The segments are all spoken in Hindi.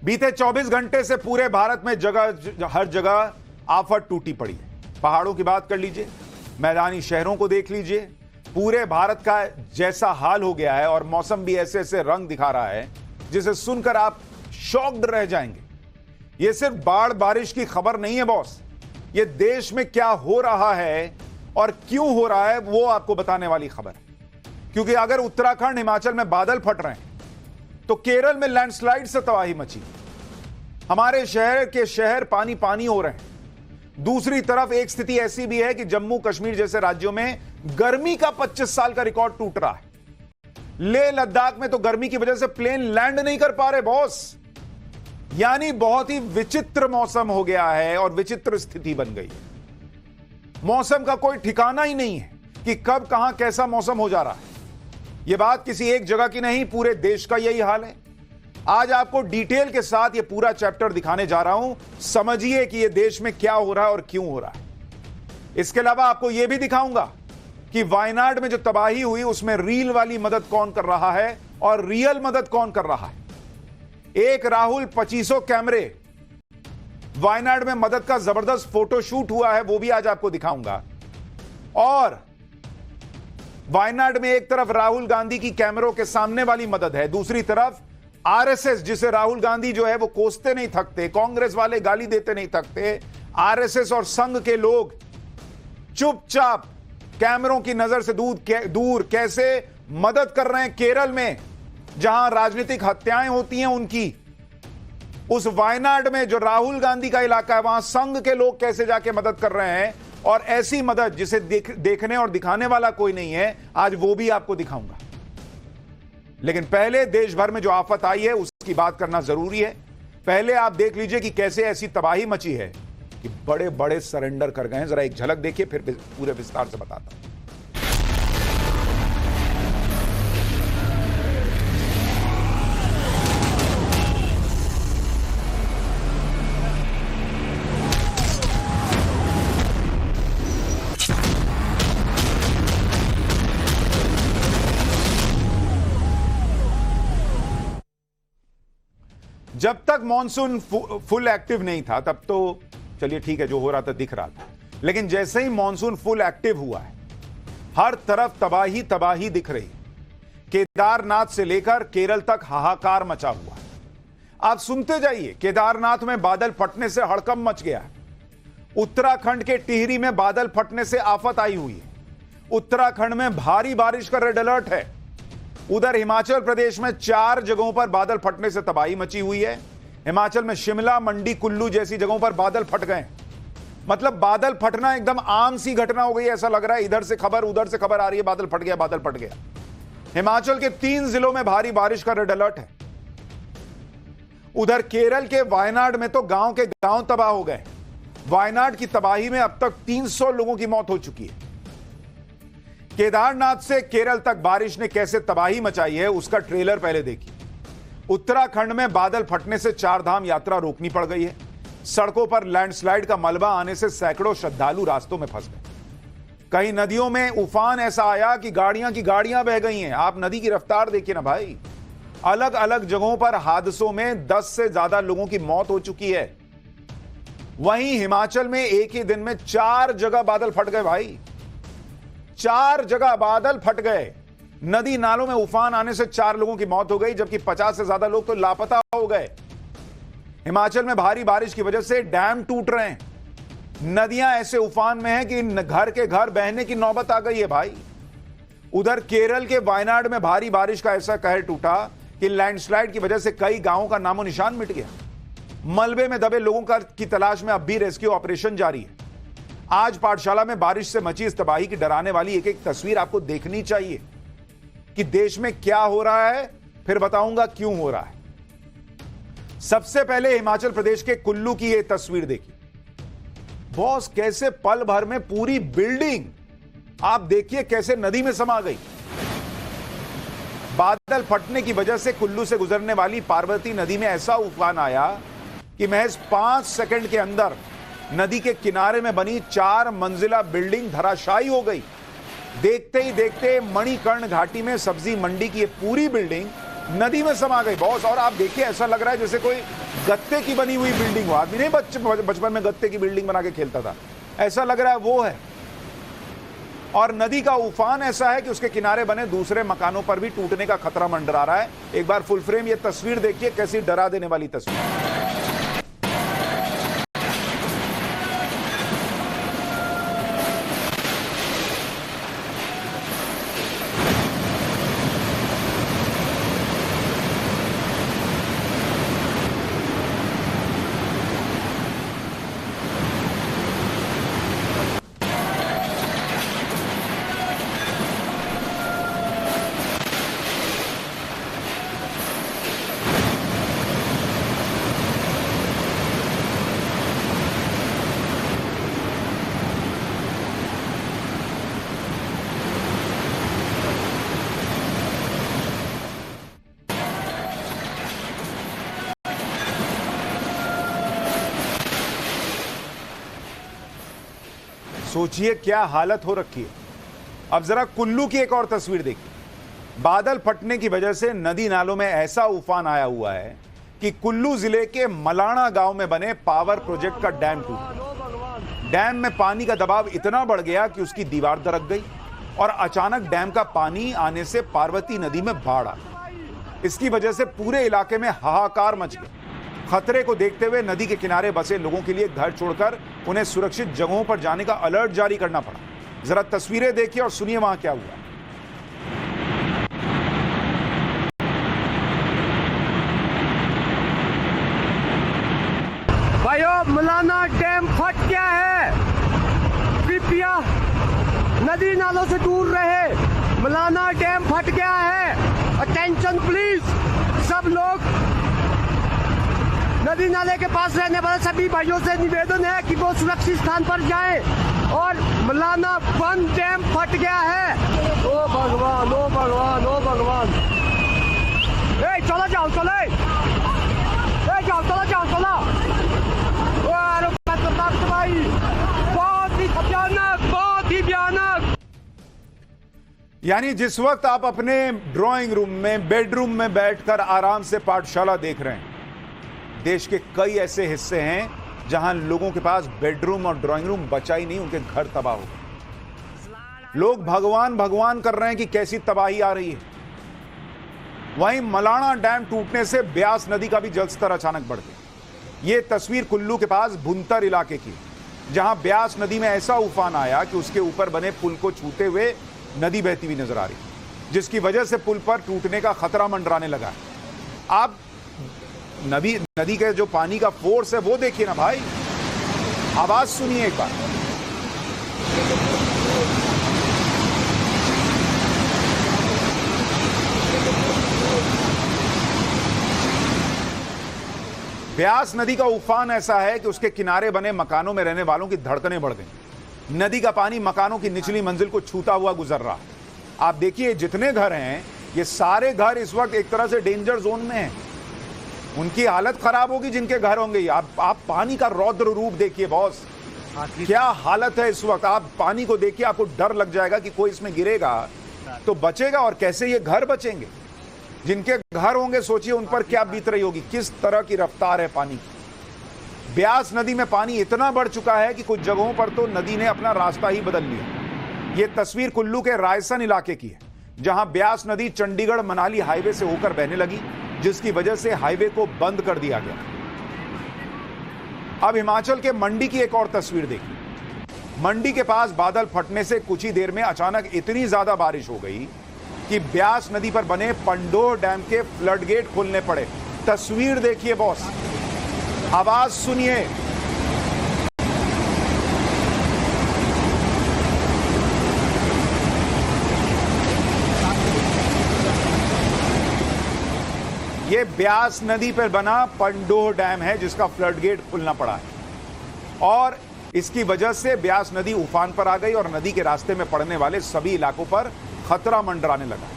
बीते 24 घंटे से पूरे भारत में हर जगह आफत टूटी पड़ी है। पहाड़ों की बात कर लीजिए, मैदानी शहरों को देख लीजिए, पूरे भारत का जैसा हाल हो गया है और मौसम भी ऐसे ऐसे रंग दिखा रहा है जिसे सुनकर आप शॉक्ड रह जाएंगे। यह सिर्फ बाढ़ बारिश की खबर नहीं है बॉस, ये देश में क्या हो रहा है और क्यों हो रहा है वो आपको बताने वाली खबर है। क्योंकि अगर उत्तराखंड हिमाचल में बादल फट रहे हैं तो केरल में लैंडस्लाइड से तबाही मची, हमारे शहर के शहर पानी पानी हो रहे हैं। दूसरी तरफ एक स्थिति ऐसी भी है कि जम्मू कश्मीर जैसे राज्यों में गर्मी का 25 साल का रिकॉर्ड टूट रहा है। लेह लद्दाख में तो गर्मी की वजह से प्लेन लैंड नहीं कर पा रहे बॉस। यानी बहुत ही विचित्र मौसम हो गया है और विचित्र स्थिति बन गई है। मौसम का कोई ठिकाना ही नहीं है कि कब कहां कैसा मौसम हो जा रहा है। यह बात किसी एक जगह की नहीं, पूरे देश का यही हाल है। आज आपको डिटेल के साथ यह पूरा चैप्टर दिखाने जा रहा हूं, समझिए कि यह देश में क्या हो रहा है और क्यों हो रहा है। इसके अलावा आपको यह भी दिखाऊंगा कि वायनाड में जो तबाही हुई उसमें रील वाली मदद कौन कर रहा है और रियल मदद कौन कर रहा है। एक राहुल 2500 कैमरे, वायनाड में मदद का जबरदस्त फोटो शूट हुआ है, वो भी आज आपको दिखाऊंगा। और वायनाड में एक तरफ राहुल गांधी की कैमरों के सामने वाली मदद है, दूसरी तरफ आरएसएस, जिसे राहुल गांधी जो है वो कोसते नहीं थकते, कांग्रेस वाले गाली देते नहीं थकते, आरएसएस और संघ के लोग चुपचाप कैमरों की नजर से दूर कैसे मदद कर रहे हैं। केरल में जहां राजनीतिक हत्याएं होती हैं उनकी, उस वायनाड में जो राहुल गांधी का इलाका है वहां संघ के लोग कैसे जाके मदद कर रहे हैं। और ऐसी मदद जिसे देखने और दिखाने वाला कोई नहीं है, आज वो भी आपको दिखाऊंगा। लेकिन पहले देश भर में जो आफत आई है उसकी बात करना जरूरी है। पहले आप देख लीजिए कि कैसे ऐसी तबाही मची है कि बड़े बड़े सरेंडर कर गए हैं। जरा एक झलक देखिए, फिर पूरे विस्तार से बताता हूं। जब तक मॉनसून फुल एक्टिव नहीं था तब तो चलिए ठीक है, जो हो रहा था दिख रहा था। लेकिन जैसे ही मॉनसून फुल एक्टिव हुआ है, हर तरफ तबाही तबाही दिख रही। केदारनाथ से लेकर केरल तक हाहाकार मचा हुआ है। आप सुनते जाइए, केदारनाथ में बादल फटने से हड़कंप मच गया है। उत्तराखंड के टिहरी में बादल फटने से आफत आई हुई है। उत्तराखंड में भारी बारिश का रेड अलर्ट है। उधर हिमाचल प्रदेश में 4 जगहों पर बादल फटने से तबाही मची हुई है। हिमाचल में शिमला, मंडी, कुल्लू जैसी जगहों पर बादल फट गए। मतलब बादल फटना एकदम आम सी घटना हो गई, ऐसा लग रहा है। इधर से खबर उधर से खबर आ रही है, बादल फट गया, बादल फट गया। हिमाचल के 3 जिलों में भारी बारिश का रेड अलर्ट है। उधर केरल के वायनाड में तो गांव के गांव तबाह हो गए। वायनाड की तबाही में अब तक 300 लोगों की मौत हो चुकी है। केदारनाथ से केरल तक बारिश ने कैसे तबाही मचाई है उसका ट्रेलर पहले देखिए। उत्तराखंड में बादल फटने से 4 धाम यात्रा रोकनी पड़ गई है। सड़कों पर लैंडस्लाइड का मलबा आने से सैकड़ों श्रद्धालु रास्तों में फंस गए। कई नदियों में उफान ऐसा आया कि गाड़ियां की गाड़ियां बह गई हैं। आप नदी की रफ्तार देखिए ना भाई। अलग अलग जगहों पर हादसों में 10 से ज्यादा लोगों की मौत हो चुकी है। वहीं हिमाचल में एक ही दिन में 4 जगह बादल फट गए भाई। 4 जगह बादल फट गए। नदी नालों में उफान आने से 4 लोगों की मौत हो गई, जबकि 50 से ज्यादा लोग तो लापता हो गए। हिमाचल में भारी बारिश की वजह से डैम टूट रहे हैं। नदियां ऐसे उफान में हैं कि घर के घर बहने की नौबत आ गई है भाई। उधर केरल के वायनाड में भारी बारिश का ऐसा कहर टूटा कि लैंडस्लाइड की वजह से कई गांवों का नामो निशान मिट गया। मलबे में दबे लोगों की तलाश में अब भी रेस्क्यू ऑपरेशन जारी है। आज पाठशाला में बारिश से मची इस तबाही की डराने वाली एक एक तस्वीर आपको देखनी चाहिए कि देश में क्या हो रहा है, फिर बताऊंगा क्यों हो रहा है। सबसे पहले हिमाचल प्रदेश के कुल्लू की यह तस्वीर देखिए। बॉस, कैसे पल भर में पूरी बिल्डिंग आप देखिए कैसे नदी में समा गई। बादल फटने की वजह से कुल्लू से गुजरने वाली पार्वती नदी में ऐसा उफान आया कि महज 5 सेकंड के अंदर नदी के किनारे में बनी 4 मंजिला बिल्डिंग धराशायी हो गई। देखते ही देखते मणिकर्ण घाटी में सब्जी मंडी की ये पूरी बिल्डिंग नदी में समा गई बॉस। और आप देखिए, ऐसा लग रहा है जैसे कोई गत्ते की बनी हुई बिल्डिंग हो। आदमी नहीं बचपन में गत्ते की बिल्डिंग बना के खेलता था, ऐसा लग रहा है वो है। और नदी का उफान ऐसा है कि उसके किनारे बने दूसरे मकानों पर भी टूटने का खतरा मंडरा रहा है। एक बार फुल फ्रेम ये तस्वीर देखिए, कैसी डरा देने वाली तस्वीर। सोचिए क्या हालत हो रखी है। अब जरा कुल्लू की एक और तस्वीर देखिए। बादल फटने की वजह से नदी नालों में ऐसा उफान आया हुआ है कि कुल्लू जिले के मलाणा गांव में बने पावर प्रोजेक्ट का डैम टूटा। डैम में पानी का दबाव इतना बढ़ गया कि उसकी दीवार दरक गई और अचानक डैम का पानी आने से पार्वती नदी में बाढ़ आ गई। इसकी वजह से पूरे इलाके में हाहाकार मच गया। खतरे को देखते हुए नदी के किनारे बसे लोगों के लिए घर छोड़कर उन्हें सुरक्षित जगहों पर जाने का अलर्ट जारी करना पड़ा। जरा तस्वीरें देखिए और सुनिए वहां क्या हुआ। भाइयों, मलाना डैम फट गया है। कृपया नदी नालों से दूर रहे। मलाना डैम फट गया है। Attention please. सब लोग नदी नाले के पास रहने वाले सभी भाइयों से निवेदन है कि वो सुरक्षित स्थान पर जाएं। और मलाना वन डैम फट गया है। ओ भगवान, ओ भगवान, ओ भगवान। चलो जाओ, चलो जाओ, चलो जाओ, चलो। भाई बहुत ही भयानक, बहुत ही भयानक। यानी जिस वक्त आप अपने ड्राइंग रूम में, बेडरूम में बैठकर आराम से पाठशाला देख रहे हैं, देश के कई ऐसे हिस्से हैं जहां लोगों के पास बेडरूम और ड्राइंग रूम बचा ही नहीं, उनके घर तबाह हो गए। लोग भगवान भगवान कर रहे हैं कि कैसी तबाही आ रही है। वहीं मलाणा डैम टूटने से ब्यास नदी का भी जलस्तर अचानक बढ़ गया। यह तस्वीर कुल्लू के पास भुंतर इलाके की, जहां ब्यास नदी में ऐसा उफान आया कि उसके ऊपर बने पुल को छूते हुए नदी बहती हुई नजर आ रही, जिसकी वजह से पुल पर टूटने का खतरा मंडराने लगा। आप नदी के जो पानी का फोर्स है वो देखिए ना भाई, आवाज सुनिए एक बार। ब्यास नदी का उफान ऐसा है कि उसके किनारे बने मकानों में रहने वालों की धड़कनें बढ़ गई। नदी का पानी मकानों की निचली मंजिल को छूता हुआ गुजर रहा। आप देखिए जितने घर हैं, ये सारे घर इस वक्त एक तरह से डेंजर जोन में हैं। उनकी हालत खराब होगी जिनके घर होंगे। आप पानी का रौद्र रूप देखिए बॉस, क्या हालत है इस वक्त। आप पानी को देखिए, आपको डर लग जाएगा कि कोई इसमें गिरेगा तो बचेगा, और कैसे ये घर बचेंगे। जिनके घर होंगे सोचिए उन पर क्या बीत रही होगी, किस तरह की रफ्तार है पानी की। ब्यास नदी में पानी इतना बढ़ चुका है कि कुछ जगहों पर तो नदी ने अपना रास्ता ही बदल लिया। यह तस्वीर कुल्लू के रायसन इलाके की है, जहां ब्यास नदी चंडीगढ़ मनाली हाईवे से होकर बहने लगी, जिसकी वजह से हाईवे को बंद कर दिया गया। अब हिमाचल के मंडी की एक और तस्वीर देखिए। मंडी के पास बादल फटने से कुछ ही देर में अचानक इतनी ज्यादा बारिश हो गई कि ब्यास नदी पर बने पंडोह डैम के फ्लड गेट खोलने पड़े। तस्वीर देखिए बॉस, आवाज सुनिए। ये ब्यास नदी पर बना पंडोह डैम है जिसका फ्लड गेट खुलना पड़ा है, और इसकी वजह से ब्यास नदी उफान पर आ गई और नदी के रास्ते में पड़ने वाले सभी इलाकों पर खतरा मंडराने लगा।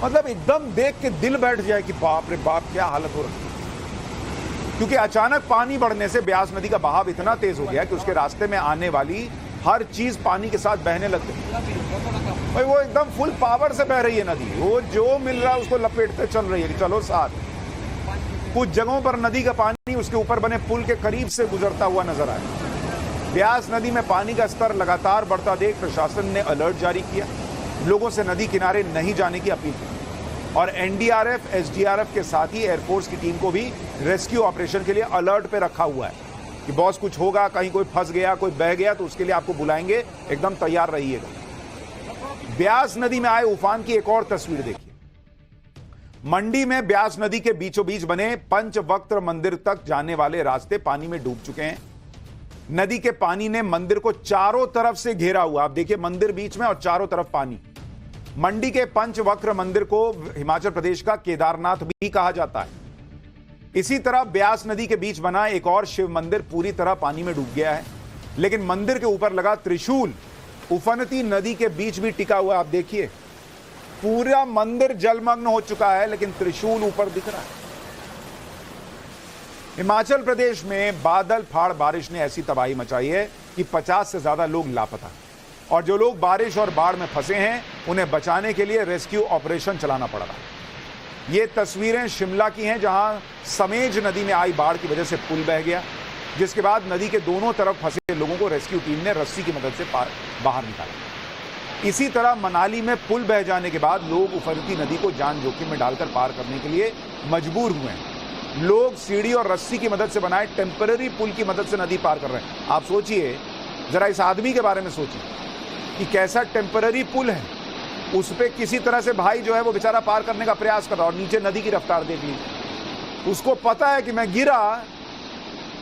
मतलब एकदम देख के दिल बैठ जाए कि बाप रे बाप क्या हालत हो रही है। क्योंकि अचानक पानी बढ़ने से ब्यास नदी का बहाव इतना तेज हो गया कि उसके रास्ते में आने वाली हर चीज पानी के साथ बहने लग गई। भाई वो एकदम फुल पावर से बह रही है नदी, वो जो मिल रहा है उसको लपेटते चल रही है कि चलो साथ। कुछ जगहों पर नदी का पानी उसके ऊपर बने पुल के करीब से गुजरता हुआ नजर आया। ब्यास नदी में पानी का स्तर लगातार बढ़ता देख प्रशासन ने अलर्ट जारी किया, लोगों से नदी किनारे नहीं जाने की अपील की और एनडीआरएफ, एसडीआरएफ के साथ ही एयरफोर्स की टीम को भी रेस्क्यू ऑपरेशन के लिए अलर्ट पे रखा हुआ है कि बॉस कुछ होगा, कहीं कोई फंस गया, कोई बह गया तो उसके लिए आपको बुलाएंगे, एकदम तैयार रहिएगा। ब्यास नदी में आए उफान की एक और तस्वीर देखिए। मंडी में ब्यास नदी के बीचों बीच बने पंचवक्त्र मंदिर तक जाने वाले रास्ते पानी में डूब चुके हैं। नदी के पानी ने मंदिर को चारों तरफ से घेरा हुआ। आप देखिए, मंदिर बीच में और चारों तरफ पानी। मंडी के पंचवक्त्र मंदिर को हिमाचल प्रदेश का केदारनाथ भी कहा जाता है। इसी तरह ब्यास नदी के बीच बना एक और शिव मंदिर पूरी तरह पानी में डूब गया है, लेकिन मंदिर के ऊपर लगा त्रिशूल उफनती नदी के बीच भी टिका हुआ। आप देखिए, पूरा मंदिर जलमग्न हो चुका है, लेकिन त्रिशूल ऊपर दिख रहा है। हिमाचल प्रदेश में बादल फाड़ बारिश ने ऐसी तबाही मचाई है कि 50 से ज्यादा लोग लापता हैं और जो लोग बारिश और बाढ़ में फंसे हैं उन्हें बचाने के लिए रेस्क्यू ऑपरेशन चलाना पड़ रहा है। ये तस्वीरें शिमला की हैं, जहां समेज नदी में आई बाढ़ की वजह से पुल बह गया, जिसके बाद नदी के दोनों तरफ फंसे लोगों को रेस्क्यू टीम ने रस्सी की मदद से बाहर निकाला। इसी तरह मनाली में पुल बह जाने के बाद लोग उफनती नदी को जान जोखिम में डालकर पार करने के लिए मजबूर हुए हैं। लोग सीढ़ी और रस्सी की मदद से बनाए टेम्पररी पुल की मदद से नदी पार कर रहे हैं। आप सोचिए जरा, इस आदमी के बारे में सोचिए कि कैसा टेम्पररी पुल है, उस पे किसी तरह से भाई जो है वो बेचारा पार करने का प्रयास कर रहा है और नीचे नदी की रफ्तार देख लीजिए। उसको पता है कि मैं गिरा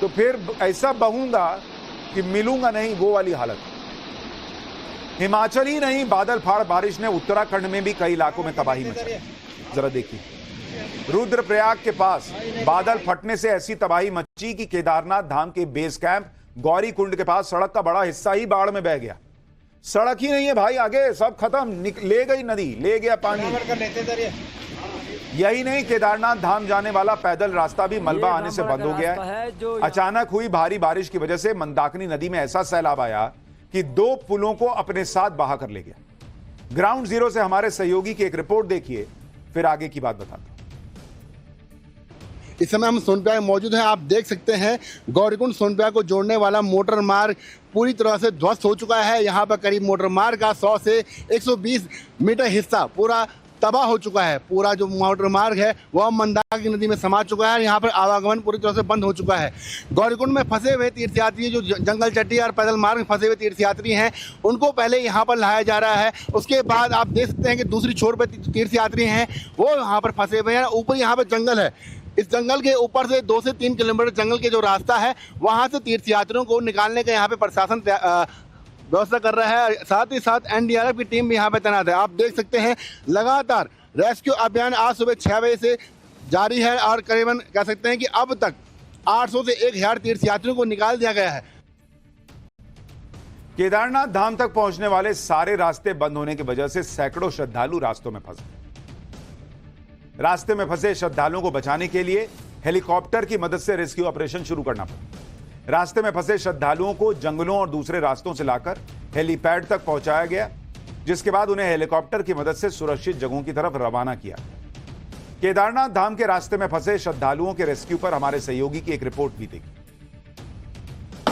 तो फिर ऐसा बहूंगा कि मिलूंगा नहीं, वो वाली हालत। हिमाचल ही नहीं, बादल फाड़ बारिश ने उत्तराखंड में भी कई इलाकों में तबाही मचाई। जरा देखिए, रुद्रप्रयाग के पास बादल फटने से ऐसी तबाही मची कि केदारनाथ धाम के बेस कैंप गौरी कुंड के पास सड़क का बड़ा हिस्सा ही बाढ़ में बह गया। सड़क ही नहीं है भाई, आगे सब खत्म, ले गई नदी, ले गया पानी। यही नहीं, केदारनाथ धाम जाने वाला पैदल रास्ता भी मलबा आने से बंद हो गया है। अचानक हुई भारी बारिश की वजह से मंदाकिनी नदी में ऐसा सैलाब आया कि 2 पुलों को अपने साथ बहा कर ले गया। ग्राउंड जीरो से हमारे सहयोगी की एक रिपोर्ट देखिए, फिर आगे की बात बताता हूं। इस समय हम सोनप्याग मौजूद हैं। आप देख सकते हैं गौरीकुंड सोनप्याग को जोड़ने वाला मोटर मार्ग पूरी तरह से ध्वस्त हो चुका है। यहाँ पर करीब मोटर मार्ग का 100 से 120 मीटर हिस्सा पूरा तबाह हो चुका है। पूरा जो मोटर मार्ग है वह मंदाकिनी नदी में समा चुका है। यहाँ पर आवागमन पूरी तरह से बंद हो चुका है। गौरीकुंड में फंसे हुए तीर्थयात्री, जो जंगल चट्टी और पैदल मार्ग में फंसे हुए तीर्थयात्री हैं, उनको पहले यहाँ पर लाया जा रहा है। उसके बाद आप देख सकते हैं कि दूसरी छोर पर तीर्थयात्री हैं, वो यहाँ पर फंसे हुए हैं। ऊपर यहाँ पर जंगल है, इस जंगल के ऊपर से 2 से 3 किलोमीटर जंगल के जो रास्ता है वहाँ से तीर्थयात्रियों को निकालने का यहाँ पे प्रशासन व्यवस्था कर रहा है। साथ ही साथ एनडीआरएफ की टीम भी यहाँ पे तैनात है। आप देख सकते हैं लगातार रेस्क्यू अभियान आज सुबह 6 बजे से जारी है और करीबन कह सकते हैं कि अब तक 800 से 1000 तीर्थयात्रियों को निकाल दिया गया है। केदारनाथ धाम तक पहुंचने वाले सारे रास्ते बंद होने की वजह से सैकड़ों श्रद्धालु रास्तों में फंसे। रास्ते में फंसे श्रद्धालुओं को बचाने के लिए हेलीकॉप्टर की मदद से रेस्क्यू ऑपरेशन शुरू करना पड़ा। रास्ते में फंसे श्रद्धालुओं को जंगलों और दूसरे रास्तों से लाकर हेलीपैड तक पहुंचाया गया, जिसके बाद उन्हें हेलीकॉप्टर की मदद से सुरक्षित जगहों की तरफ रवाना किया। केदारनाथ धाम के रास्ते में फंसे श्रद्धालुओं के रेस्क्यू पर हमारे सहयोगी की एक रिपोर्ट भी देखी।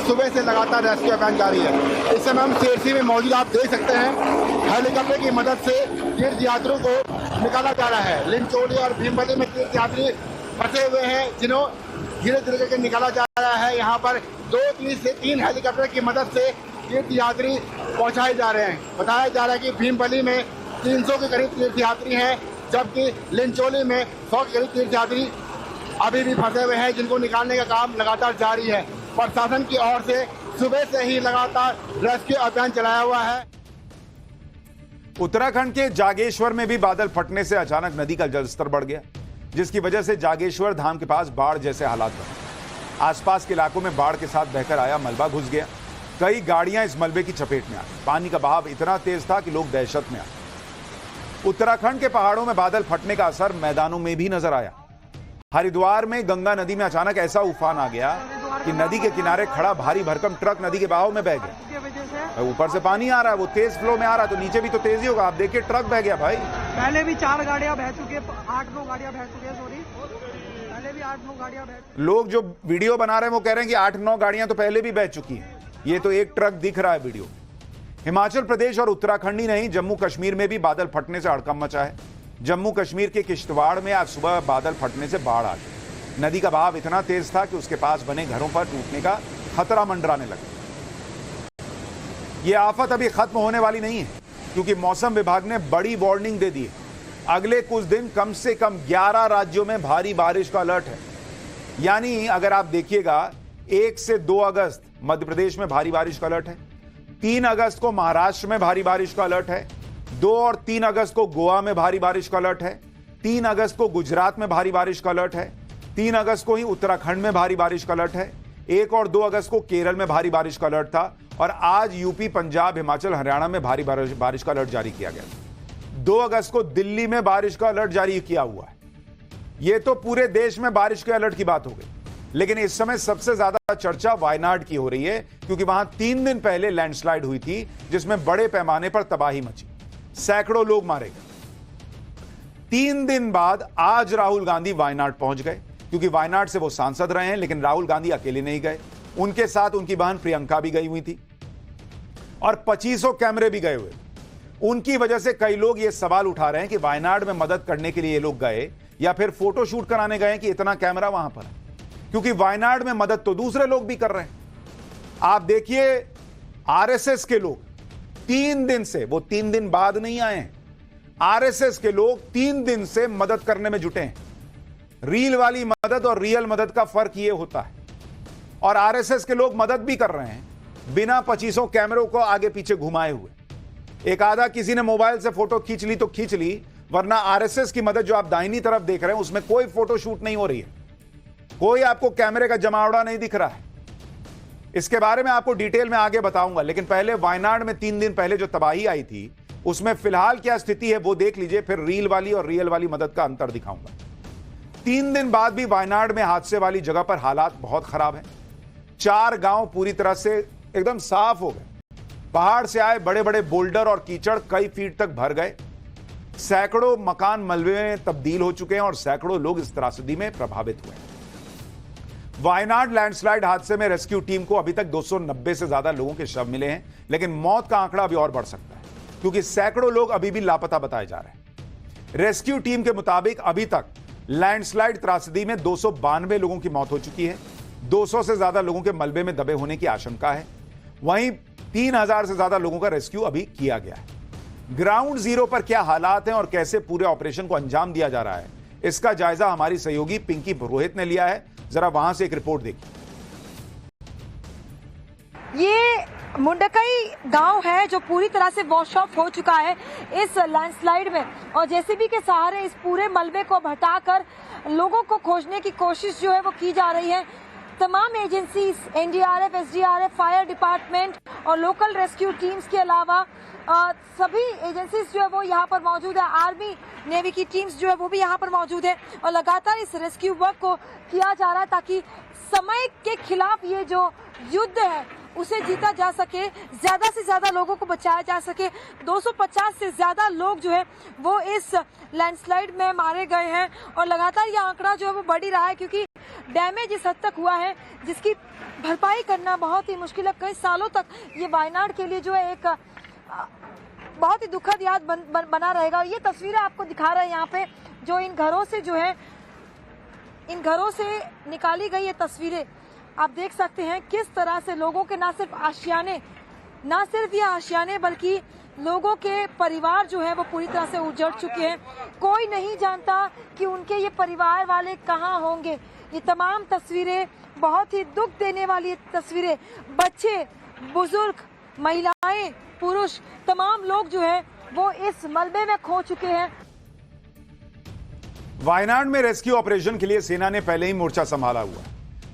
सुबह से लगातार रेस्क्यू अभियान जारी है। इस समय हम सेरसी में मौजूद, आप देख सकते हैं हेलीकॉप्टर की मदद से तीर्थयात्रियों को निकाला जा रहा है। लिंचोली और भीमबली में तीर्थयात्री फंसे हुए हैं, जिन्हों धीरे धीरे करके निकाला जा रहा है। यहाँ पर 2 से 3 हेलीकॉप्टर की मदद से तीर्थयात्री पहुँचाए जा रहे हैं। बताया जा रहा है कि भीमबली में 300 के करीब तीर्थयात्री हैं, जबकि लिंचोली में 100 के करीब तीर्थयात्री अभी भी फंसे हुए हैं, जिनको निकालने का काम लगातार जारी है। प्रशासन की ओर से सुबह से ही लगातार रेस्क्यू अभियान चलाया हुआ है। उत्तराखंड के जागेश्वर में भी बादल फटने से अचानक नदी का जलस्तर बढ़ गया, जिसकी वजह से जागेश्वर धाम के पास बाढ़ जैसे हालात बने। आसपास के इलाकों में बाढ़ के साथ बहकर आया मलबा घुस गया। कई गाड़ियां इस मलबे की चपेट में आ गई। पानी का बहाव इतना तेज था कि लोग दहशत में आ गए। उत्तराखंड के पहाड़ों में बादल फटने का असर मैदानों में भी नजर आया। हरिद्वार में गंगा नदी में अचानक ऐसा उफान आ गया कि नदी के किनारे खड़ा भारी भरकम ट्रक नदी के बहाव में बह गया। ऊपर से पानी आ रहा है, वो तेज फ्लो में आ रहा है, तो नीचे भी तो तेजी होगा। आप देखिए, ट्रक बह गया भाई। पहले भी 4 गाड़ियां बह चुकी है, 8-9 गाड़ियां बह चुकी है, सॉरी, पहले भी 8-9 गाड़ियां बह। लोग जो वीडियो बना रहे हैं वो कह रहे हैं कि 8-9 गाड़ियां तो पहले भी बह चुकी हैं। ये तो एक ट्रक दिख रहा है वीडियो। हिमाचल प्रदेश और उत्तराखंड ही नहीं, जम्मू कश्मीर में भी बादल फटने से हड़कंप मचा है। जम्मू कश्मीर के किश्तवाड़ में आज सुबह बादल फटने से बाढ़ आ गई। नदी का बहाव इतना तेज था कि उसके पास बने घरों पर टूटने का खतरा मंडराने लगा। यह आफत अभी खत्म होने वाली नहीं है, क्योंकि मौसम विभाग ने बड़ी वार्निंग दे दी है। अगले कुछ दिन कम से कम 11 राज्यों में भारी बारिश का अलर्ट है। यानी अगर आप देखिएगा, 1 से 2 अगस्त मध्य प्रदेश में भारी बारिश का अलर्ट है, 3 अगस्त को महाराष्ट्र में भारी बारिश का अलर्ट है, 2 और 3 अगस्त को गोवा में भारी बारिश का अलर्ट है, 3 अगस्त को गुजरात में भारी बारिश का अलर्ट है, 3 अगस्त को ही उत्तराखंड में भारी बारिश का अलर्ट है, 1 और 2 अगस्त को केरल में भारी बारिश का अलर्ट था, और आज यूपी, पंजाब, हिमाचल, हरियाणा में भारी बारिश का अलर्ट जारी किया गया। 2 अगस्त को दिल्ली में बारिश का अलर्ट जारी किया हुआ है। यह तो पूरे देश में बारिश के अलर्ट की बात हो गई, लेकिन इस समय सबसे ज्यादा चर्चा वायनाड की हो रही है, क्योंकि वहां 3 दिन पहले लैंडस्लाइड हुई थी, जिसमें बड़े पैमाने पर तबाही मची, सैकड़ों लोग मारे गए। 3 दिन बाद आज राहुल गांधी वायनाड पहुंच गए, क्योंकि वायनाड से वो सांसद रहे हैं, लेकिन राहुल गांधी अकेले नहीं गए, उनके साथ उनकी बहन प्रियंका भी गई हुई थी, और 2500 कैमरे भी गए हुए। उनकी वजह से कई लोग ये सवाल उठा रहे हैं कि वायनाड में मदद करने के लिए ये लोग गए या फिर फोटो शूट कराने गए कि इतना कैमरा वहां पर है, क्योंकि वायनाड में मदद तो दूसरे लोग भी कर रहे हैं। आप देखिए, आरएसएस के लोग 3 दिन से, वो 3 दिन बाद नहीं आए हैं, आरएसएस के लोग 3 दिन से मदद करने में जुटे हैं। रील वाली मदद और रियल मदद का फर्क ये होता है। और आरएसएस के लोग मदद भी कर रहे हैं बिना 2500 कैमरों को आगे पीछे घुमाए हुए। एक आधा किसी ने मोबाइल से फोटो खींच ली तो खींच ली, वरना आरएसएस की मदद जो आप दाहिनी तरफ देख रहे हैं उसमें कोई फोटो शूट नहीं हो रही है, कोई आपको कैमरे का जमावड़ा नहीं दिख रहा है। इसके बारे में आपको डिटेल में आगे बताऊंगा, लेकिन पहले वायनाड में 3 दिन पहले जो तबाही आई थी उसमें फिलहाल क्या स्थिति है वो देख लीजिए, फिर रील वाली और रियल वाली मदद का अंतर दिखाऊंगा। 3 दिन बाद भी वायनाड में हादसे वाली जगह पर हालात बहुत खराब है। 4 गांव पूरी तरह से एकदम साफ हो गए। पहाड़ से आए बड़े बड़े बोल्डर और कीचड़ कई फीट तक भर गए। सैकड़ों मकान मलबे में तब्दील हो चुके हैं और सैकड़ों लोग इस त्रासदी में प्रभावित हुए हैं। वायनाड लैंडस्लाइड हादसे में रेस्क्यू टीम को अभी तक 290 से ज्यादा लोगों के शव मिले हैं, लेकिन मौत का आंकड़ा अभी और बढ़ सकता है, क्योंकि सैकड़ों लोग अभी भी लापता बताए जा रहे हैं। रेस्क्यू टीम के मुताबिक अभी तक लैंडस्लाइड त्रासदी में 292 लोगों की मौत हो चुकी है। 200 से ज्यादा लोगों के मलबे में दबे होने की आशंका है। वहीं 3000 से ज्यादा लोगों का रेस्क्यू अभी किया गया है। ग्राउंड जीरो पर क्या हालात हैं और कैसे पूरे ऑपरेशन को अंजाम दिया जा रहा है, इसका जायजा हमारी सहयोगी पिंकी पुरोहित ने लिया है। जरा वहां से एक रिपोर्ट देखिए। ये मुंडकई गांव है जो पूरी तरह से वॉश ऑफ हो चुका है इस लैंडस्लाइड में, और जेसीबी के सहारे इस पूरे मलबे को हटाकर लोगों को खोजने की कोशिश जो है वो की जा रही है। तमाम agencies, NDRF, SDRF, fire department और लोकल रेस्क्यू टीम्स के अलावा सभी एजेंसीज जो है वो यहाँ पर मौजूद है। आर्मी, नेवी की टीम्स जो है वो भी यहाँ पर मौजूद है और लगातार इस रेस्क्यू वर्क को किया जा रहा है ताकि समय के खिलाफ ये जो युद्ध है उसे जीता जा सके, ज्यादा से ज्यादा लोगों को बचाया जा सके। 250 से ज्यादा लोग जो है वो इस लैंडस्लाइड में मारे गए हैं और लगातार ये आंकड़ा जो है वो बढ़ ही रहा है, क्योंकि डैमेज इस हद तक हुआ है जिसकी भरपाई करना बहुत ही मुश्किल है। कई सालों तक ये वायनाड के लिए जो है एक बहुत ही दुखद याद बना रहेगा। और ये तस्वीरें आपको दिखा रहे हैं यहाँ पे, जो इन घरों से जो है, इन घरों से निकाली गई ये तस्वीरें आप देख सकते हैं किस तरह से लोगों के ना सिर्फ ये आशियाने बल्कि लोगों के परिवार जो है वो पूरी तरह से उजड़ चुके हैं। कोई नहीं जानता कि उनके ये परिवार वाले कहाँ होंगे। ये तमाम तस्वीरें बहुत ही दुख देने वाली तस्वीरें, बच्चे, बुजुर्ग, महिलाएं, पुरुष, तमाम लोग जो है वो इस मलबे में खो चुके हैं। वायनाड में रेस्क्यू ऑपरेशन के लिए सेना ने पहले ही मोर्चा संभाला हुआ है।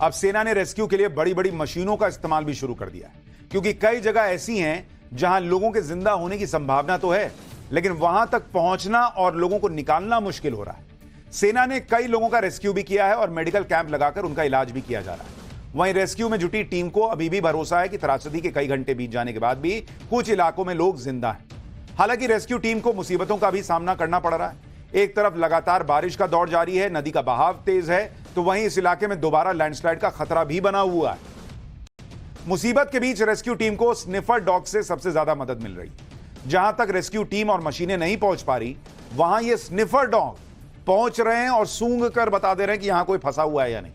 अब सेना ने रेस्क्यू के लिए बड़ी बड़ी मशीनों का इस्तेमाल भी शुरू कर दिया है, क्योंकि कई जगह ऐसी हैं जहां लोगों के जिंदा होने की संभावना तो है, लेकिन वहां तक पहुंचना और लोगों को निकालना मुश्किल हो रहा है। सेना ने कई लोगों का रेस्क्यू भी किया है और मेडिकल कैंप लगाकर उनका इलाज भी किया जा रहा है। वहीं रेस्क्यू में जुटी टीम को अभी भी भरोसा है कि त्रासदी के कई घंटे बीत जाने के बाद भी कुछ इलाकों में लोग जिंदा हैं। हालांकि रेस्क्यू टीम को मुसीबतों का भी सामना करना पड़ रहा है। एक तरफ लगातार बारिश का दौर जारी है, नदी का बहाव तेज है, तो वहीं इस इलाके में दोबारा लैंडस्लाइड का खतरा भी बना हुआ है। मुसीबत के बीच रेस्क्यू टीम को स्निफर डॉग से सबसे ज्यादा मदद मिल रही है। जहां तक रेस्क्यू टीम और मशीनें नहीं पहुंच पा रही, वहां ये स्निफर डॉग पहुंच रहे हैं और सूंघ कर बता दे रहे हैं कि यहां कोई फंसा हुआ है या नहीं।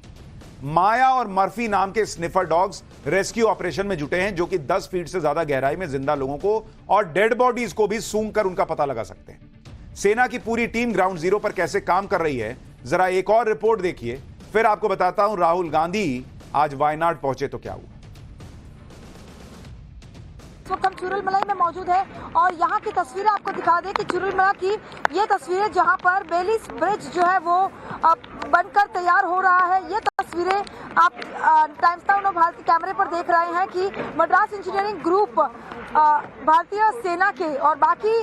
माया और मर्फी नाम के स्निफर डॉग्स रेस्क्यू ऑपरेशन में जुटे हैं, जो कि 10 फीट से ज्यादा गहराई में जिंदा लोगों को और डेड बॉडीज को भी सूंघ कर उनका पता लगा सकते हैं। सेना की पूरी टीम ग्राउंड जीरो पर कैसे काम कर रही है, जरा एक और रिपोर्ट देखिए, फिर आपको बताता हूं राहुल गांधी आज वायनाड पहुंचे तो क्या हुआ। इस वक्त हम चुरलमलाई में मौजूद है और यहाँ की तस्वीरें आपको दिखा दें कि चुरलमला की ये तस्वीरें जहाँ पर बेलिस ब्रिज जो है वो बनकर तैयार हो रहा है। ये तस्वीरें आप टाइम्स नाउ और भारतीय कैमरे पर देख रहे हैं कि मद्रास इंजीनियरिंग ग्रुप भारतीय सेना के और बाकी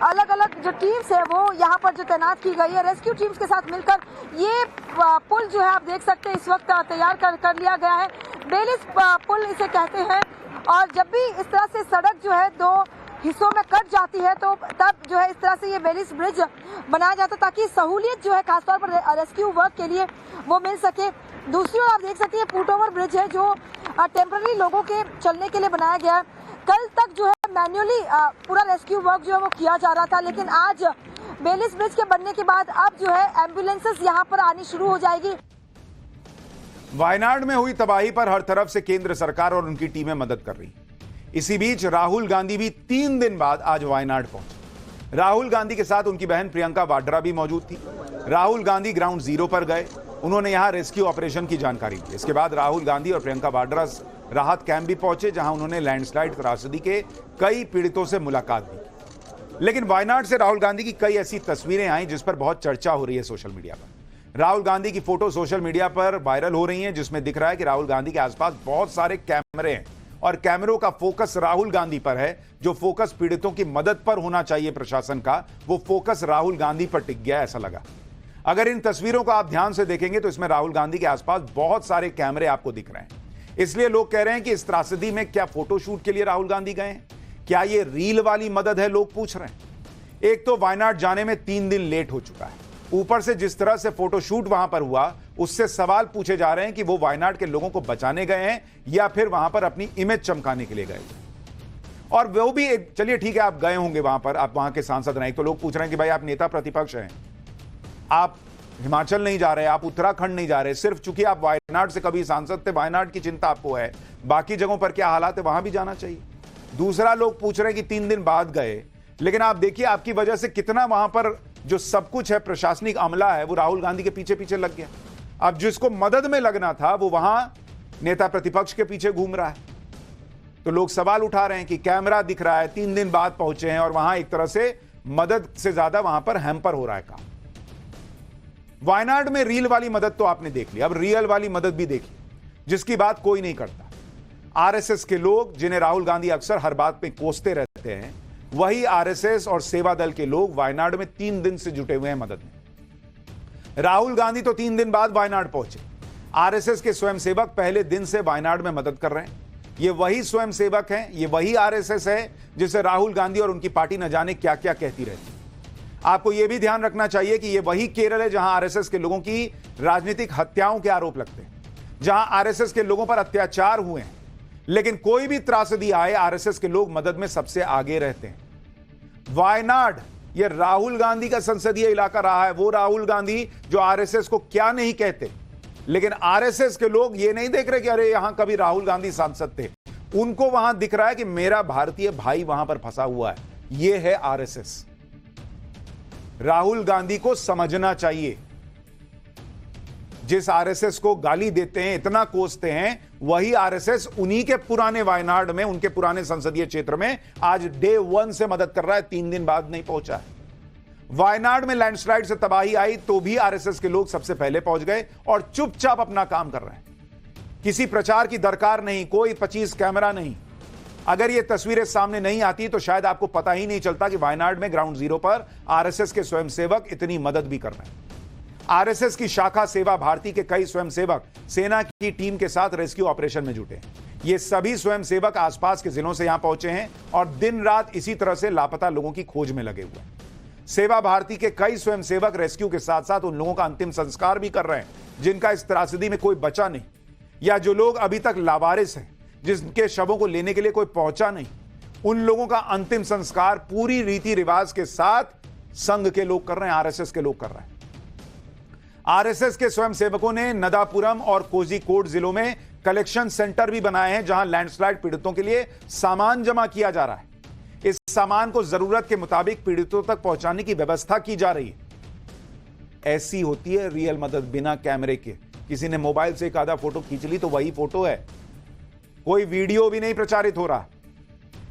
अलग अलग जो टीम्स है वो यहाँ पर जो तैनात की गई है रेस्क्यू टीम्स के साथ मिलकर ये पुल जो है आप देख सकते हैं इस वक्त तैयार कर लिया गया है। बेलिस पुल इसे कहते हैं और जब भी इस तरह से सड़क जो है दो हिस्सों में कट जाती है तो तब जो है इस तरह से ये बेलिस ब्रिज बनाया जाता है ताकि सहूलियत जो है खासतौर पर रेस्क्यू वर्क के लिए वो मिल सके। दूसरी ओर आप देख सकते हैं फुट ओवर ब्रिज है जो टेम्पररी लोगों के चलने के लिए बनाया गया है। कल तक जो है मैन्युअली पूरा रेस्क्यू वर्क जो है वो किया जा रहा था, लेकिन आज बेलिस ब्रिज के बनने के बाद अब जो है एम्बुलेंसेस यहाँ पर आनी शुरू हो जाएगी। वायनाड में हुई तबाही पर हर तरफ से केंद्र सरकार और उनकी टीमें मदद कर रही। इसी बीच राहुल गांधी भी 3 दिन बाद आज वायनाड पहुंचे। राहुल गांधी के साथ उनकी बहन प्रियंका वाड्रा भी मौजूद थी। राहुल गांधी ग्राउंड जीरो पर गए, उन्होंने यहां रेस्क्यू ऑपरेशन की जानकारी दी। इसके बाद राहुल गांधी और प्रियंका वाड्रा राहत कैंप भी पहुंचे, जहां उन्होंने लैंडस्लाइड त्रासदी के कई पीड़ितों से मुलाकात भी। लेकिन वायनाड से राहुल गांधी की कई ऐसी तस्वीरें आई जिस पर बहुत चर्चा हो रही है सोशल मीडिया पर। राहुल गांधी की फोटो सोशल मीडिया पर वायरल हो रही हैं, जिसमें दिख रहा है कि राहुल गांधी के आसपास बहुत सारे कैमरे हैं और कैमरों का फोकस राहुल गांधी पर है। जो फोकस पीड़ितों की मदद पर होना चाहिए प्रशासन का, वो फोकस राहुल गांधी पर टिक गया, ऐसा लगा। अगर इन तस्वीरों को आप ध्यान से देखेंगे तो इसमें राहुल गांधी के आसपास बहुत सारे कैमरे आपको दिख रहे हैं। इसलिए लोग कह रहे हैं कि इस त्रासदी में क्या फोटोशूट के लिए राहुल गांधी गए हैं, क्या ये रील वाली मदद है, लोग पूछ रहे हैं। एक तो वायनाड जाने में 3 दिन लेट हो चुका है, ऊपर से जिस तरह से फोटोशूट वहां पर हुआ उससे सवाल पूछे जा रहे हैं कि वो वायनाड के लोगों को बचाने गए हैं या फिर वहां पर अपनी इमेज चमकाने के लिए गए। और वो भी चलिए ठीक है, आप गए होंगे वहां पर, आप वहां के सांसद रहे, तो लोग पूछ रहे हैं कि भाई आप नेता प्रतिपक्ष हैं, आप हिमाचल नहीं जा रहे, आप उत्तराखंड नहीं जा रहे, सिर्फ चूंकि आप वायनाड से कभी सांसद थे, वायनाड की चिंता आपको है, बाकी जगहों पर क्या हालात है वहां भी जाना चाहिए। दूसरा, लोग पूछ रहे हैं कि 3 दिन बाद गए, लेकिन आप देखिए आपकी वजह से कितना वहां पर जो सब कुछ है प्रशासनिक अमला है वो राहुल गांधी के पीछे पीछे लग गया। अब जिसको मदद में लगना था वो वहां नेता प्रतिपक्ष के पीछे घूम रहा है। तो लोग सवाल उठा रहे हैं कि कैमरा दिख रहा है, 3 दिन बाद पहुंचे हैं और वहां एक तरह से मदद से ज्यादा वहां पर हैम्पर हो रहा है काम। वायनाड में रील वाली मदद तो आपने देख ली, अब रियल वाली मदद भी देखी, जिसकी बात कोई नहीं करता। आरएसएस के लोग, जिन्हें राहुल गांधी अक्सर हर बात पे कोसते रहते हैं, वही आरएसएस और सेवा दल के लोग वायनाड में 3 दिन से जुटे हुए हैं मदद में। राहुल गांधी तो 3 दिन बाद वायनाड पहुंचे। आरएसएस के स्वयंसेवक पहले दिन से वायनाड में मदद कर रहे हैं। ये वही स्वयंसेवक हैं, ये वही आरएसएस है जिसे राहुल गांधी और उनकी पार्टी न जाने क्या क्या कहती रहती है। आपको यह भी ध्यान रखना चाहिए कि यह वही केरल है जहां आरएसएस के लोगों की राजनीतिक हत्याओं के आरोप लगते हैं, जहां आरएसएस के लोगों पर अत्याचार हुए हैं, लेकिन कोई भी त्रासदी आए आरएसएस के लोग मदद में सबसे आगे रहते हैं। वायनाड ये राहुल गांधी का संसदीय इलाका रहा है, वो राहुल गांधी जो आरएसएस को क्या नहीं कहते, लेकिन आरएसएस के लोग ये नहीं देख रहे कि अरे यहां कभी राहुल गांधी सांसद थे। उनको वहां दिख रहा है कि मेरा भारतीय भाई वहां पर फंसा हुआ है। यह है आरएसएस। राहुल गांधी को समझना चाहिए, जिस आरएसएस को गाली देते हैं, इतना कोसते हैं, वही आरएसएस उन्हीं के पुराने वायनाड में, उनके पुराने संसदीय क्षेत्र में आज डे 1 से मदद कर रहा है, 3 दिन बाद नहीं पहुंचा है। वायनाड में लैंडस्लाइड से तबाही आई तो भी आरएसएस के लोग सबसे पहले पहुंच गए और चुपचाप अपना काम कर रहे हैं। किसी प्रचार की दरकार नहीं, कोई 25 कैमरा नहीं। अगर ये तस्वीरें सामने नहीं आती तो शायद आपको पता ही नहीं चलता कि वायनाड में ग्राउंड जीरो पर आरएसएस के स्वयंसेवक इतनी मदद भी कर रहे हैं। आरएसएस की शाखा सेवा भारती के कई स्वयंसेवक सेना की टीम के साथ रेस्क्यू ऑपरेशन में जुटे हैं। ये सभी स्वयंसेवक आसपास के जिलों से यहां पहुंचे हैं और दिन रात इसी तरह से लापता लोगों की खोज में लगे हुए हैं। सेवा भारती के कई स्वयंसेवक रेस्क्यू के साथ साथ उन लोगों का अंतिम संस्कार भी कर रहे हैं जिनका इस त्रासदी में कोई बचा नहीं, या जो लोग अभी तक लावारिस हैं, जिनके शवों को लेने के लिए कोई पहुंचा नहीं। उन लोगों का अंतिम संस्कार पूरी रीति रिवाज के साथ संघ के लोग कर रहे हैं, आरएसएस के लोग कर रहे हैं। आरएसएस के स्वयंसेवकों ने नदापुरम और कोझिकोड जिलों में कलेक्शन सेंटर भी बनाए हैं जहां लैंडस्लाइड पीड़ितों के लिए सामान जमा किया जा रहा है। इस सामान को जरूरत के मुताबिक पीड़ितों तक पहुंचाने की व्यवस्था की जा रही है। ऐसी होती है रियल मदद, बिना कैमरे के। किसी ने मोबाइल से एक आधा फोटो खींच ली तो वही फोटो है, कोई वीडियो भी नहीं प्रचारित हो रहा।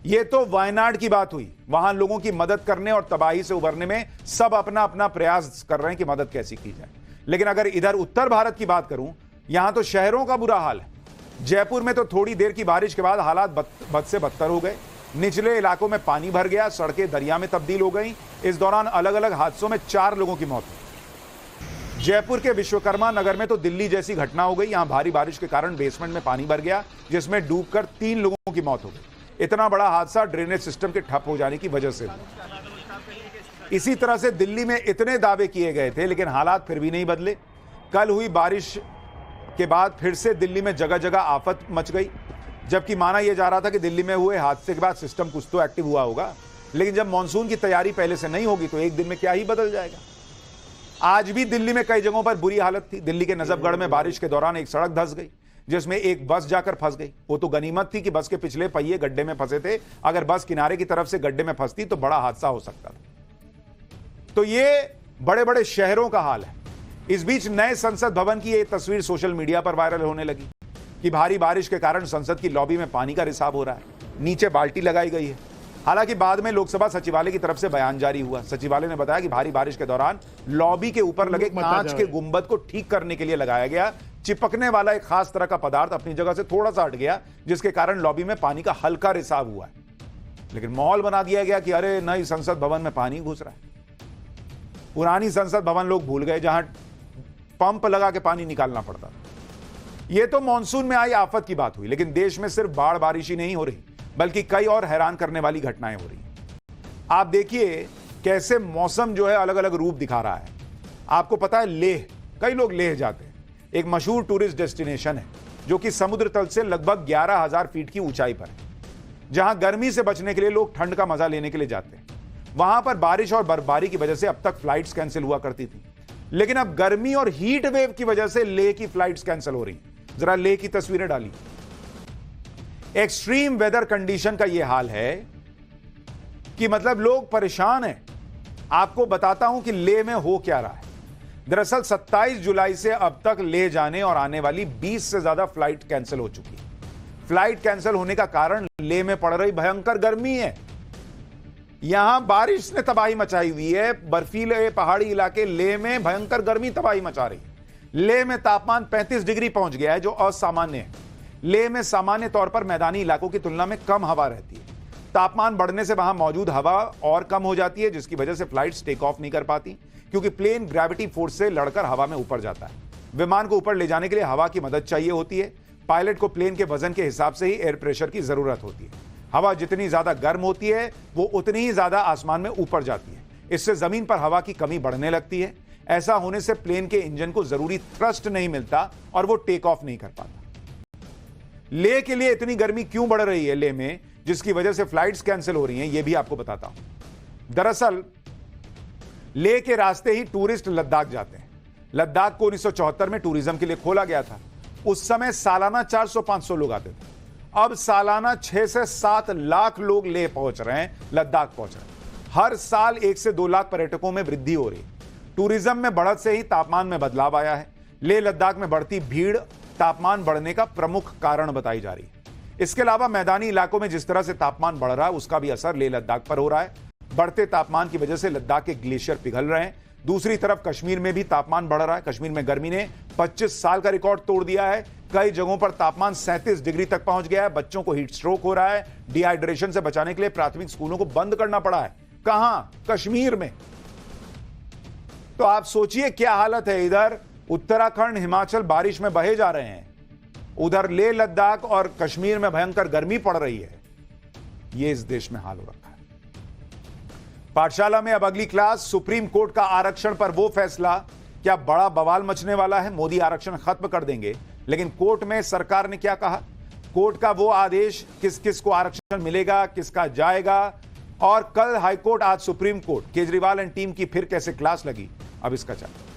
यह तो वायनाड की बात हुई, वहां लोगों की मदद करने और तबाही से उबरने में सब अपना अपना प्रयास कर रहे हैं कि मदद कैसी की जाए। लेकिन अगर इधर उत्तर भारत की बात करूं, यहां तो शहरों का बुरा हाल है। जयपुर में तो थोड़ी देर की बारिश के बाद हालात बद से बदतर हो गए। निचले इलाकों में पानी भर गया, सड़कें दरिया में तब्दील हो गई। इस दौरान अलग अलग हादसों में 4 लोगों की मौत हुई। जयपुर के विश्वकर्मा नगर में तो दिल्ली जैसी घटना हो गई। यहां भारी बारिश के कारण बेसमेंट में पानी भर गया, जिसमें डूबकर 3 लोगों की मौत हो गई। इतना बड़ा हादसा ड्रेनेज सिस्टम के ठप हो जाने की वजह से हुआ। इसी तरह से दिल्ली में इतने दावे किए गए थे, लेकिन हालात फिर भी नहीं बदले। कल हुई बारिश के बाद फिर से दिल्ली में जगह जगह आफत मच गई, जबकि माना यह जा रहा था कि दिल्ली में हुए हादसे के बाद सिस्टम कुछ तो एक्टिव हुआ होगा। लेकिन जब मानसून की तैयारी पहले से नहीं होगी तो एक दिन में क्या ही बदल जाएगा। आज भी दिल्ली में कई जगहों पर बुरी हालत थी। दिल्ली के नजफगढ़ में बारिश के दौरान एक सड़क धंस गई, जिसमें एक बस जाकर फंस गई। वो तो गनीमत थी कि बस के पिछले पहिए गड्ढे में फंसे थे। अगर बस किनारे की तरफ से गड्ढे में फंसती तो बड़ा हादसा हो सकता था। तो ये बड़े बड़े शहरों का हाल है। इस बीच नए संसद भवन की यह तस्वीर सोशल मीडिया पर वायरल होने लगी कि भारी बारिश के कारण संसद की लॉबी में पानी का रिसाव हो रहा है। नीचे बाल्टी लगाई गई है। हालांकि बाद में लोकसभा सचिवालय की तरफ से बयान जारी हुआ। सचिवालय ने बताया कि भारी बारिश के दौरान लॉबी के ऊपर लगे कांच के गुंबद को ठीक करने के लिए लगाया गया चिपकने वाला एक खास तरह का पदार्थ अपनी जगह से थोड़ा सा हट गया, जिसके कारण लॉबी में पानी का हल्का रिसाव हुआ है। लेकिन माहौल बना दिया गया कि अरे नई संसद भवन में पानी घुस रहा है। पुरानी संसद भवन लोग भूल गए, जहां पंप लगा के पानी निकालना पड़ता था। यह तो मानसून में आई आफत की बात हुई, लेकिन देश में सिर्फ बाढ़ बारिश ही नहीं हो रही, बल्कि कई और हैरान करने वाली घटनाएं हो रही हैं। आप देखिए कैसे मौसम जो है अलग अलग रूप दिखा रहा है। आपको पता है लेह, कई लोग लेह जाते हैं। एक मशहूर टूरिस्ट डेस्टिनेशन है जो कि समुद्र तल से लगभग 11,000 फीट की ऊंचाई पर है, जहां गर्मी से बचने के लिए लोग ठंड का मजा लेने के लिए जाते हैं। वहां पर बारिश और बर्फबारी की वजह से अब तक फ्लाइट्स कैंसिल हुआ करती थी, लेकिन अब गर्मी और हीट वेव की वजह से लेह की फ्लाइट्स कैंसिल हो रही। जरा लेह की तस्वीरें डाली। एक्सट्रीम वेदर कंडीशन का यह हाल है कि मतलब लोग परेशान हैं। आपको बताता हूं कि लेह में हो क्या रहा है। दरअसल 27 जुलाई से अब तक लेह जाने और आने वाली 20 से ज्यादा फ्लाइट कैंसिल हो चुकी है। फ्लाइट कैंसिल होने का कारण लेह में पड़ रही भयंकर गर्मी है। यहां बारिश ने तबाही मचाई हुई है। बर्फीले पहाड़ी इलाके लेह में भयंकर गर्मी तबाही मचा रही है। लेह में तापमान 35 डिग्री पहुंच गया है, जो असामान्य है। लेह में सामान्य तौर पर मैदानी इलाकों की तुलना में कम हवा रहती है। तापमान बढ़ने से वहां मौजूद हवा और कम हो जाती है, जिसकी वजह से फ्लाइट्स टेक ऑफ नहीं कर पाती, क्योंकि प्लेन ग्रेविटी फोर्स से लड़कर हवा में ऊपर जाता है। विमान को ऊपर ले जाने के लिए हवा की मदद चाहिए होती है। पायलट को प्लेन के वजन के हिसाब से ही एयर प्रेशर की जरूरत होती है। हवा जितनी ज्यादा गर्म होती है, वो उतनी ही ज्यादा आसमान में ऊपर जाती है। इससे जमीन पर हवा की कमी बढ़ने लगती है। ऐसा होने से प्लेन के इंजन को जरूरी थ्रस्ट नहीं मिलता और वो टेक ऑफ नहीं कर पाता। लेह के लिए इतनी गर्मी क्यों बढ़ रही है लेह में, जिसकी वजह से फ्लाइट्स कैंसिल हो रही हैं, यह भी आपको बताता हूं। दरअसल लेह के रास्ते ही टूरिस्ट लद्दाख जाते हैं। लद्दाख को 1974 में टूरिज्म के लिए खोला गया था। उस समय सालाना 400-500 लोग आते थे। अब सालाना 6 से 7 लाख लोग लेह पहुंच रहे हैं, लद्दाख पहुंच रहे हैं। हर साल 1 से 2 लाख पर्यटकों में वृद्धि हो रही है। टूरिज्म में बढ़त से ही तापमान में बदलाव आया है। लेह लद्दाख में बढ़ती भीड़ तापमान बढ़ने का प्रमुख कारण बताई जा रही है। इसके अलावा मैदानी इलाकों में जिस तरह से तापमान बढ़ रहा है, उसका भी असर लेह लद्दाख पर हो रहा है। बढ़ते तापमान की वजह से लद्दाख के ग्लेशियर पिघल रहे हैं। दूसरी तरफ कश्मीर में भी तापमान बढ़ रहा है। कश्मीर में गर्मी ने 25 साल का रिकॉर्ड तोड़ दिया है। कई जगहों पर तापमान 37 डिग्री तक पहुंच गया है। बच्चों को हीट स्ट्रोक हो रहा है। डिहाइड्रेशन से बचाने के लिए प्राथमिक स्कूलों को बंद करना पड़ा है। कहां? कश्मीर में। तो आप सोचिए क्या हालत है। इधर उत्तराखंड, हिमाचल बारिश में बहे जा रहे हैं। उधर लेह लद्दाख और कश्मीर में भयंकर गर्मी पड़ रही है। यह इस देश में हाल हो रखा है। पाठशाला में अब अगली क्लास, सुप्रीम कोर्ट का आरक्षण पर वो फैसला, क्या बड़ा बवाल मचने वाला है? मोदी आरक्षण खत्म कर देंगे, लेकिन कोर्ट में सरकार ने क्या कहा? कोर्ट का वो आदेश, किस किस को आरक्षण मिलेगा, किसका जाएगा, और कल हाईकोर्ट आज supreme court, Kejriwal and team की फिर कैसे क्लास लगी, अब इसका चर्चा।